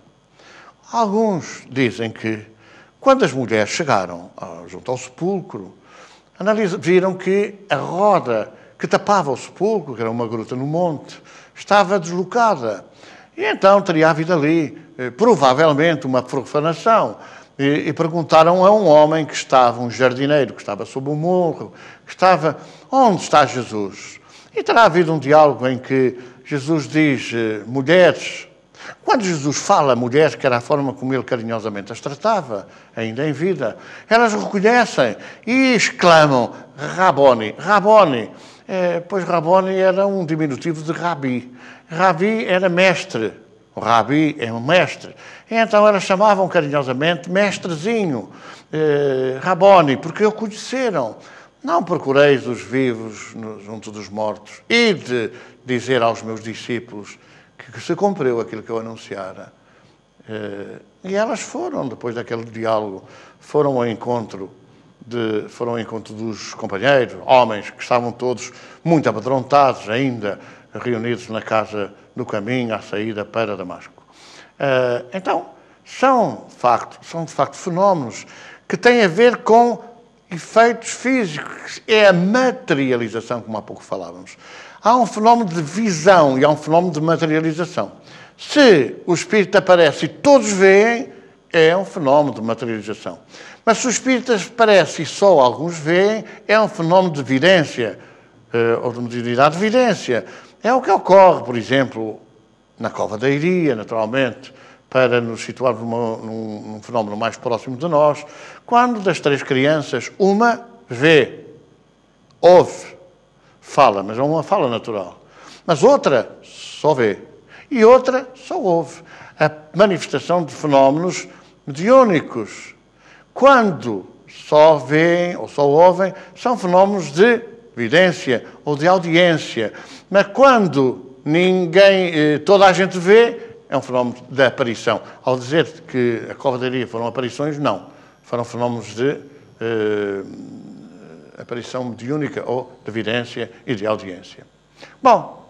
Alguns dizem que Quando as mulheres chegaram junto ao sepulcro, viram que a roda que tapava o sepulcro, que era uma gruta no monte, estava deslocada. E então teria havido ali, provavelmente, uma profanação. E perguntaram a um homem que estava, um jardineiro, que estava sob o morro, que estava, onde está Jesus? E terá havido um diálogo em que Jesus diz, mulheres. Quando Jesus fala a mulheres, que era a forma como ele carinhosamente as tratava, ainda em vida, elas reconhecem e exclamam, Raboni, Raboni. Pois Raboni era um diminutivo de Rabi. Rabi era mestre. O Rabi é um mestre. E então elas chamavam carinhosamente mestrezinho, Raboni, porque o conheceram. Não procureis os vivos junto dos mortos. Ide dizer aos meus discípulos que se cumpriu aquilo que eu anunciara. E elas foram, depois daquele diálogo, foram ao encontro dos companheiros, homens que estavam todos muito amedrontados ainda, reunidos na casa do caminho, à saída para Damasco. Então, são de facto fenómenos que têm a ver com efeitos físicos. É a materialização, como há pouco falávamos. Há um fenómeno de visão e há um fenómeno de materialização. Se o Espírito aparece e todos veem, é um fenómeno de materialização. Mas se o Espírito aparece e só alguns veem, é um fenómeno de vidência, ou de mediunidade de vidência. É o que ocorre, por exemplo, na Cova da Iria, naturalmente, para nos situarmos num fenómeno mais próximo de nós, quando das 3 crianças, uma vê, ouve, fala, mas é uma fala natural. Mas outra só vê e outra só ouve. A manifestação de fenómenos mediúnicos. Quando só veem ou só ouvem, são fenómenos de vidência ou de audiência. Mas quando toda a gente vê, é um fenómeno de aparição. Ao dizer que a Cova da Iria foram aparições, não. Foram fenómenos de aparição mediúnica ou de vidência e de audiência. Bom,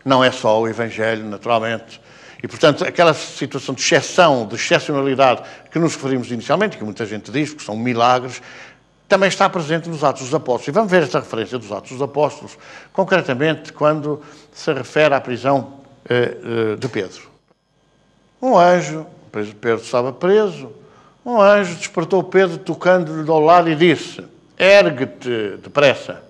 não é só o Evangelho, naturalmente. E, portanto, aquela situação de exceção, de excepcionalidade que nos referimos inicialmente, que muita gente diz que são milagres, também está presente nos Atos dos Apóstolos. E vamos ver esta referência dos Atos dos Apóstolos, concretamente quando se refere à prisão de Pedro. Um anjo, Pedro estava preso, um anjo despertou Pedro tocando-lhe ao lado e disse, ergue-te depressa.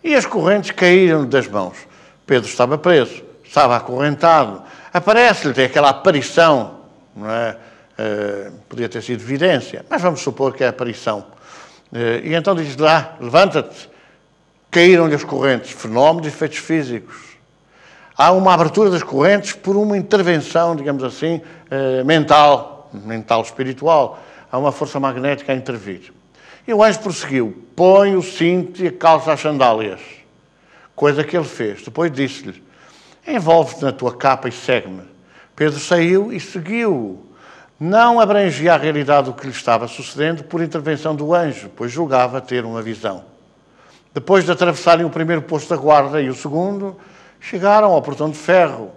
E as correntes caíram-lhe das mãos. Pedro estava preso, estava acorrentado. Aparece-lhe aquela aparição, não é? Podia ter sido vidência, mas vamos supor que é aparição. E então diz lá, levanta-te. Caíram-lhe as correntes, fenómenos e efeitos físicos. Há uma abertura das correntes por uma intervenção, digamos assim, mental, espiritual. Há uma força magnética a intervir. E o anjo prosseguiu, põe o cinto e a calça às sandálias. Coisa que ele fez. Depois disse-lhe, envolve-te na tua capa e segue-me. Pedro saiu e seguiu. Não abrangia a realidade do que lhe estava sucedendo por intervenção do anjo, pois julgava ter uma visão. Depois de atravessarem o primeiro posto da guarda e o segundo, chegaram ao portão de ferro,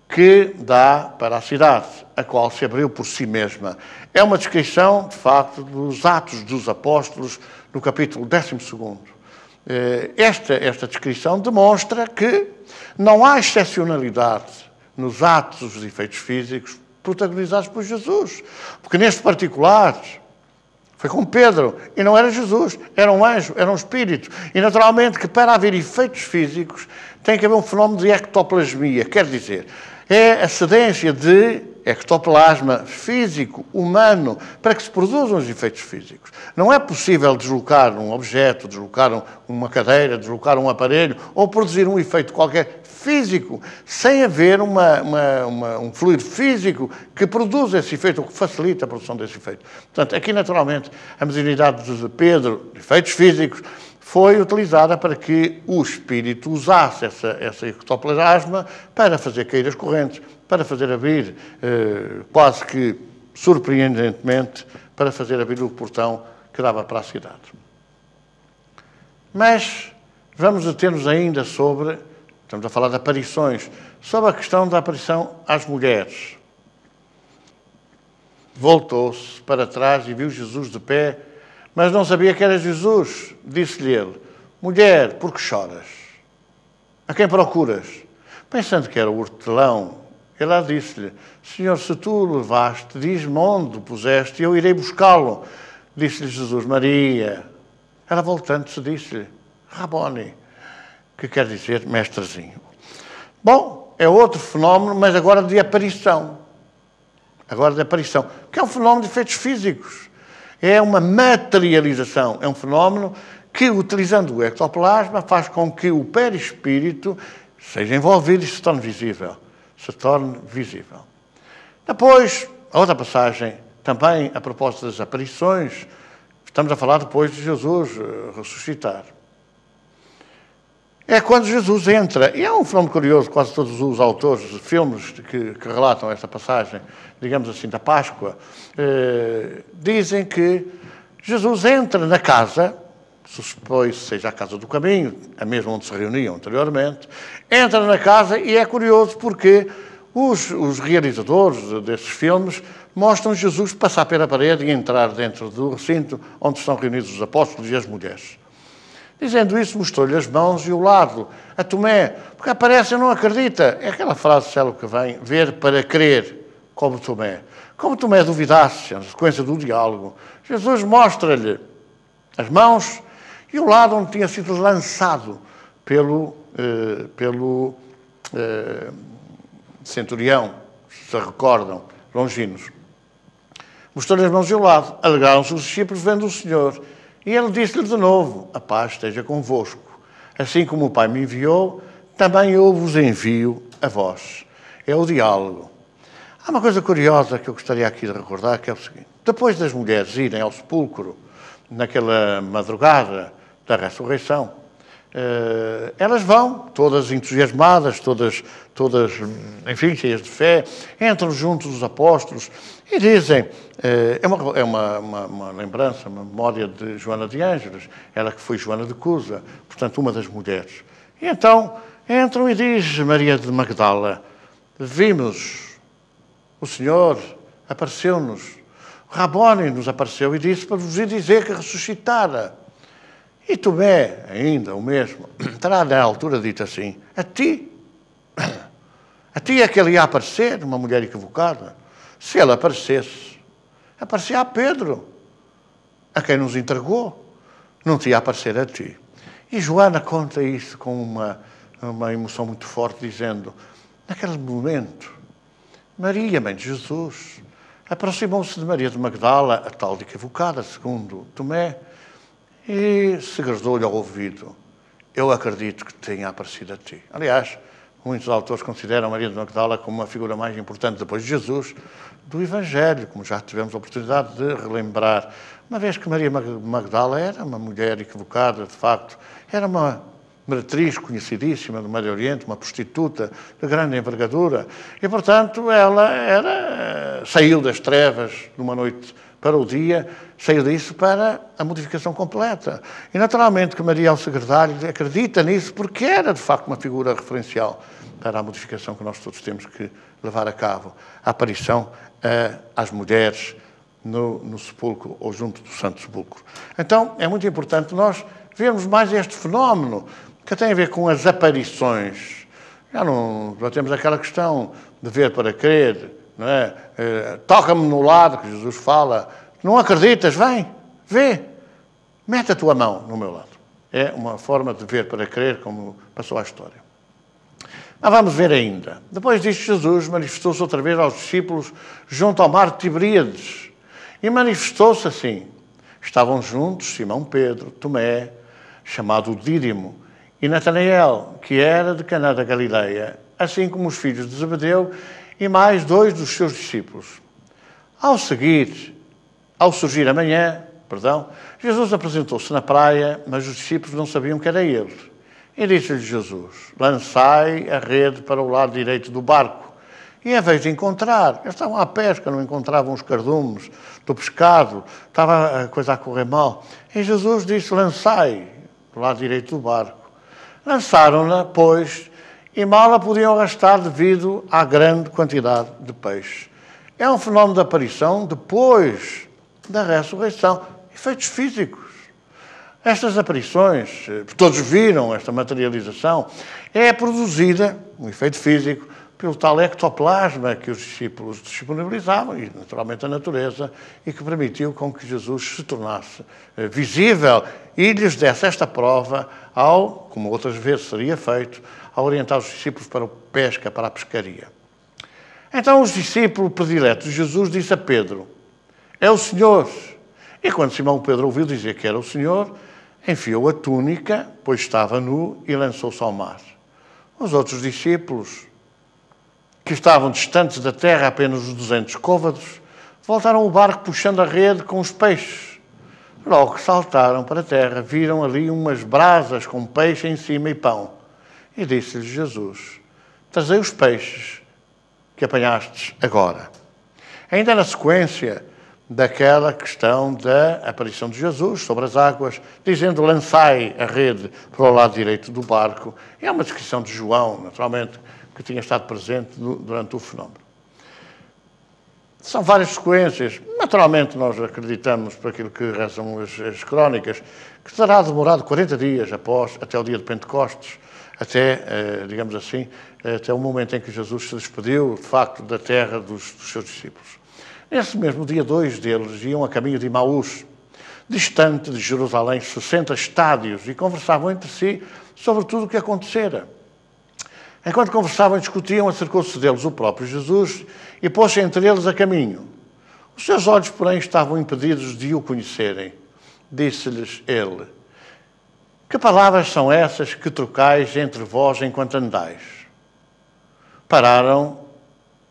que dá para a cidade, a qual se abriu por si mesma. É uma descrição, de facto, dos Atos dos Apóstolos, no capítulo 12. Esta descrição demonstra que não há excepcionalidade nos atos dos efeitos físicos protagonizados por Jesus. Porque neste particular foi com Pedro e não era Jesus, era um anjo, era um espírito. E naturalmente que para haver efeitos físicos tem que haver um fenómeno de ectoplasmia, quer dizer, é a cedência de ectoplasma físico, humano, para que se produzam os efeitos físicos. Não é possível deslocar um objeto, deslocar uma cadeira, deslocar um aparelho ou produzir um efeito qualquer físico sem haver um fluido físico que produza esse efeito ou que facilita a produção desse efeito. Portanto, aqui naturalmente a mediunidade de Pedro, de efeitos físicos, foi utilizada para que o espírito usasse essa ectoplasma para fazer cair as correntes, para fazer abrir, quase que surpreendentemente, para fazer abrir o portão que dava para a cidade. Mas vamos deter-nos ainda sobre, estamos a falar de aparições, sobre a questão da aparição às mulheres. voltou-se para trás e viu Jesus de pé, mas não sabia que era Jesus. Disse-lhe ele: mulher, por que choras? A quem procuras? Pensando que era o hortelão, ela disse-lhe: Senhor, se tu o levaste, diz-me onde o puseste e eu irei buscá-lo. Disse-lhe Jesus: Maria. Ela, voltando-se, disse-lhe: Raboni, que quer dizer mestrezinho. Bom, é outro fenómeno, mas agora de aparição. Agora de aparição, que é um fenómeno de efeitos físicos. É uma materialização, é um fenómeno que, utilizando o ectoplasma, faz com que o perispírito seja envolvido e se torne visível. Depois, a outra passagem, também a propósito das aparições, estamos a falar depois de Jesus ressuscitar. É quando Jesus entra, e é um fenómeno curioso, quase todos os autores de filmes que relatam esta passagem, digamos assim, da Páscoa, dizem que Jesus entra na casa, supõe-se seja a casa do caminho, a mesma onde se reuniam anteriormente, entra na casa e é curioso porque os realizadores desses filmes mostram Jesus passar pela parede e entrar dentro do recinto onde estão reunidos os apóstolos e as mulheres. Dizendo isso, mostrou-lhe as mãos e o lado a Tomé, porque aparece e não acredita. É aquela frase célebre que vem: ver para crer, como Tomé. Como Tomé duvidasse, na sequência do diálogo, Jesus mostra-lhe as mãos e o lado onde tinha sido lançado pelo centurião, se recordam, Longinos. Mostrou-lhe as mãos e o lado. Alegraram-se os discípulos vendo o Senhor. E ele disse-lhe de novo: a paz esteja convosco. Assim como o Pai me enviou, também eu vos envio a vós. É o diálogo. Há uma coisa curiosa que eu gostaria aqui de recordar, que é o seguinte. Depois das mulheres irem ao sepulcro, naquela madrugada da ressurreição, elas vão, todas entusiasmadas, todas, enfim, cheias de fé, entram juntos os apóstolos e dizem, é uma lembrança, uma memória de Joana de Ângeles, ela que foi Joana de Cusa, portanto, uma das mulheres. E então entram e diz Maria de Magdala: vimos o Senhor, apareceu-nos, Raboni nos apareceu e disse para vos ir dizer que ressuscitara. E Tomé, ainda o mesmo, terá na altura dito assim: a ti é que ele ia aparecer, uma mulher equivocada. Se ela aparecesse, aparecia a Pedro, a quem nos entregou, não te ia aparecer a ti. E Joana conta isso com uma emoção muito forte, dizendo: naquele momento, Maria, mãe de Jesus, aproximou-se de Maria de Magdala, a tal de equivocada, segundo Tomé, e segredou-lhe ao ouvido: eu acredito que tenha aparecido a ti. Aliás, muitos autores consideram Maria de Magdala como a figura mais importante depois de Jesus do Evangelho, como já tivemos a oportunidade de relembrar. Uma vez que Maria Magdala era uma mulher equivocada, de facto, era uma meretriz conhecidíssima do Médio Oriente, uma prostituta de grande envergadura, e, portanto, ela saiu das trevas de uma noite para o dia, saiu disso para a modificação completa. E, naturalmente, que Maria, ao segredário, acredita nisso porque era, de facto, uma figura referencial para a modificação que nós todos temos que levar a cabo. A aparição às mulheres no sepulcro ou junto do Santo Sepulcro. Então, é muito importante nós vermos mais este fenómeno que tem a ver com as aparições. Já temos aquela questão de ver para crer, não é? Toca-me no lado, que Jesus fala. Não acreditas? Vem, vê. Mete a tua mão no meu lado. É uma forma de ver para crer, como passou a história. Mas vamos ver ainda. Depois disto, Jesus manifestou-se outra vez aos discípulos junto ao mar de Tiberíades. E manifestou-se assim. Estavam juntos Simão Pedro, Tomé, chamado Dídimo, e Natanael, que era de Caná da Galileia, assim como os filhos de Zebedeu e mais 2 dos seus discípulos. Ao surgir a manhã, Jesus apresentou-se na praia, mas os discípulos não sabiam que era ele. E disse-lhe Jesus: lançai a rede para o lado direito do barco. E em vez de encontrar, eles estavam à pesca, não encontravam os cardumes do pescado, estava a coisa a correr mal. E Jesus disse: lançai do lado direito do barco. Lançaram-na, pois, e mal a podiam arrastar devido à grande quantidade de peixe. É um fenómeno de aparição depois da ressurreição. Efeitos físicos. Estas aparições, todos viram esta materialização, é produzida, um efeito físico, pelo tal ectoplasma que os discípulos disponibilizavam, e naturalmente a natureza, e que permitiu com que Jesus se tornasse visível e lhes desse esta prova ao, como outras vezes seria feito, ao orientar os discípulos para a pesca, para a pescaria. Então os discípulos prediletos de Jesus disse a Pedro, é o Senhor. E quando Simão Pedro ouviu dizer que era o Senhor, enfiou a túnica, pois estava nu, e lançou-se ao mar. Os outros discípulos, que estavam distantes da terra apenas uns 200 côvados, voltaram ao barco puxando a rede com os peixes. Logo saltaram para a terra, viram ali umas brasas com peixe em cima e pão. E disse-lhes Jesus, trazei os peixes que apanhastes agora. Ainda na sequência daquela questão da aparição de Jesus sobre as águas, dizendo, lançai a rede para o lado direito do barco. É uma descrição de João, naturalmente, que tinha estado presente durante o fenómeno. São várias sequências. Naturalmente, nós acreditamos, por aquilo que rezam as crónicas, que terá demorado 40 dias até o dia de Pentecostes, até, digamos assim, até o momento em que Jesus se despediu, de facto, da terra dos seus discípulos. Nesse mesmo dia, 2 deles iam a caminho de Emaús, distante de Jerusalém, 60 estádios, e conversavam entre si sobre tudo o que acontecera. Enquanto conversavam e discutiam, acercou-se deles o próprio Jesus e pôs-se entre eles a caminho. Os seus olhos, porém, estavam impedidos de o conhecerem. Disse-lhes ele, que palavras são essas que trocais entre vós enquanto andais? Pararam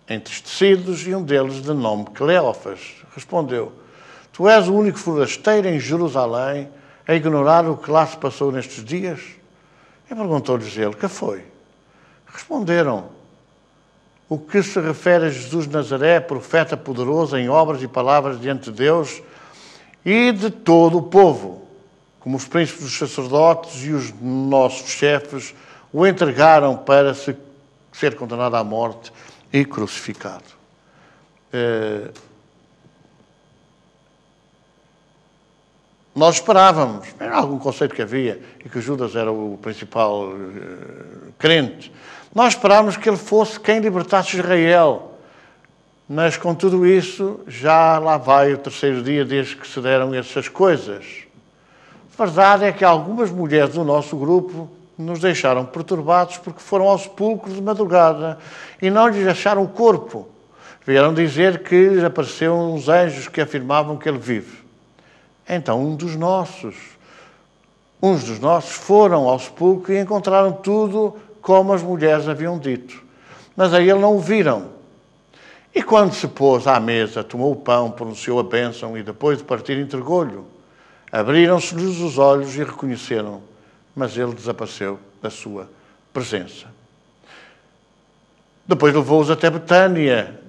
entristecidos e um deles, de nome Cleófas, respondeu, tu és o único forasteiro em Jerusalém a ignorar o que lá se passou nestes dias? E perguntou-lhes ele, que foi? Responderam, o que se refere a Jesus de Nazaré, profeta poderoso em obras e palavras diante de Deus e de todo o povo, como os príncipes dos sacerdotes e os nossos chefes o entregaram para ser condenado à morte e crucificado. Nós esperávamos, era algum conceito que havia, e que Judas era o principal crente, nós esperávamos que ele fosse quem libertasse Israel, mas com tudo isso, já lá vai o 3º dia desde que se deram essas coisas. A verdade é que algumas mulheres do nosso grupo nos deixaram perturbados porque foram ao sepulcro de madrugada e não lhes acharam o corpo. Vieram dizer que lhes apareceram uns anjos que afirmavam que ele vive. Então uns dos nossos foram ao sepulcro e encontraram tudo como as mulheres haviam dito. Mas a ele não o viram. E quando se pôs à mesa, tomou o pão, pronunciou a bênção e depois de partir entregou-lhe. Abriram-se-lhes os olhos e reconheceram, mas ele desapareceu da sua presença. Depois levou-os até Betânia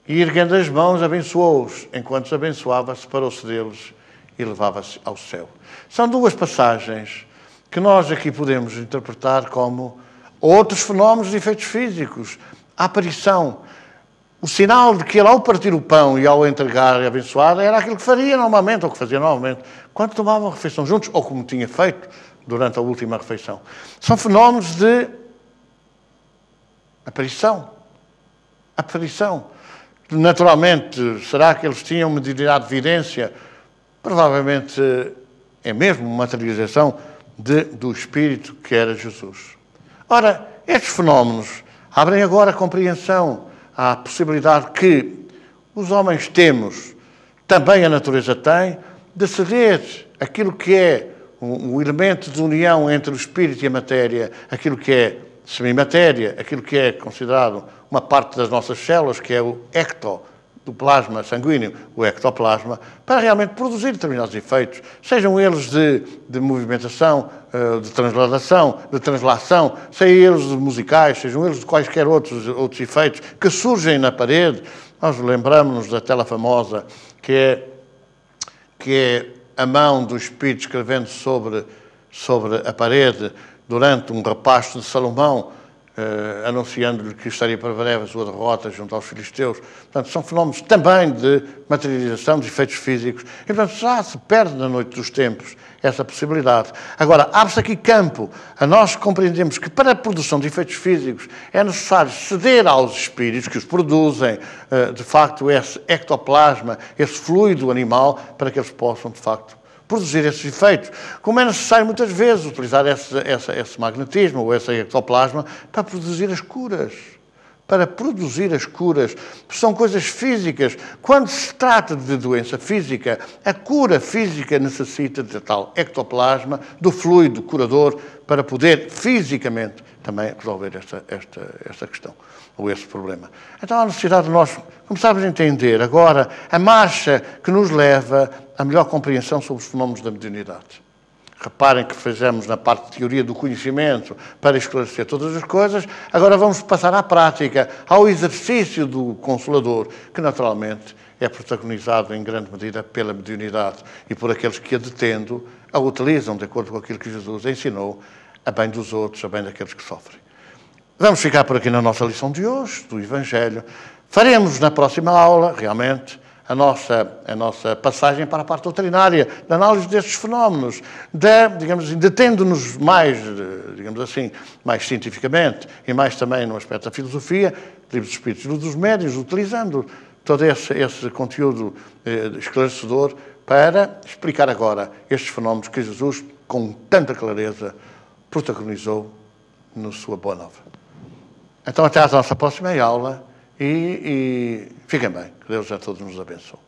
e, erguendo as mãos, abençoou-os. Enquanto os abençoava, separou-se deles e levava-se ao céu. São 2 passagens que nós aqui podemos interpretar como outros fenómenos de efeitos físicos. A aparição, o sinal de que ele, ao partir o pão e ao entregar e abençoar, era aquilo que faria normalmente, ou que fazia normalmente, quando tomavam a refeição juntos, ou como tinha feito durante a última refeição. São fenómenos de aparição. Aparição. Naturalmente, será que eles tinham mediunidade de evidência? Provavelmente é mesmo uma materialização do Espírito que era Jesus. Ora, estes fenómenos abrem agora a compreensão à possibilidade que os homens temos, também a natureza tem, de ceder aquilo que é o elemento de união entre o Espírito e a matéria, aquilo que é semimatéria, aquilo que é considerado uma parte das nossas células, que é o do plasma sanguíneo, o ectoplasma, para realmente produzir determinados efeitos, sejam eles de movimentação, de transladação, de translação, sejam eles de musicais, sejam eles de quaisquer outros efeitos que surgem na parede. Nós lembramos-nos da tela famosa, que é a mão do Espírito escrevendo sobre a parede durante um repasto de Salomão, anunciando-lhe que estaria para breve a sua derrota junto aos filisteus. Portanto, são fenómenos também de materialização de efeitos físicos. E, portanto, já se perde na noite dos tempos essa possibilidade. Agora, abre-se aqui campo a nós compreendemos que para a produção de efeitos físicos é necessário ceder aos espíritos que os produzem, de facto, esse ectoplasma, esse fluido animal, para que eles possam, de facto, produzir esses efeitos. Como é necessário, muitas vezes, utilizar esse magnetismo ou esse ectoplasma para produzir as curas. Para produzir as curas. São coisas físicas. Quando se trata de doença física, a cura física necessita de tal ectoplasma, do fluido curador, para poder fisicamente também resolver esta questão, ou esse problema. Então há necessidade de nós começarmos a entender agora a marcha que nos leva à melhor compreensão sobre os fenómenos da mediunidade. Reparem que fizemos na parte de teoria do conhecimento para esclarecer todas as coisas. Agora vamos passar à prática, ao exercício do Consolador, que naturalmente é protagonizado em grande medida pela mediunidade e por aqueles que a detendo, a utilizam de acordo com aquilo que Jesus ensinou, a bem dos outros, a bem daqueles que sofrem. Vamos ficar por aqui na nossa lição de hoje, do Evangelho. Faremos na próxima aula, realmente, a nossa passagem para a parte doutrinária, da análise destes fenómenos, digamos assim, detendo-nos mais, digamos assim, mais cientificamente e mais também no aspecto da filosofia, livros dos espíritos e dos médiuns, utilizando todo esse conteúdo esclarecedor para explicar agora estes fenómenos que Jesus, com tanta clareza, protagonizou na sua Boa Nova. Então, até à nossa próxima aula e fiquem bem. Que Deus a todos nos abençoe.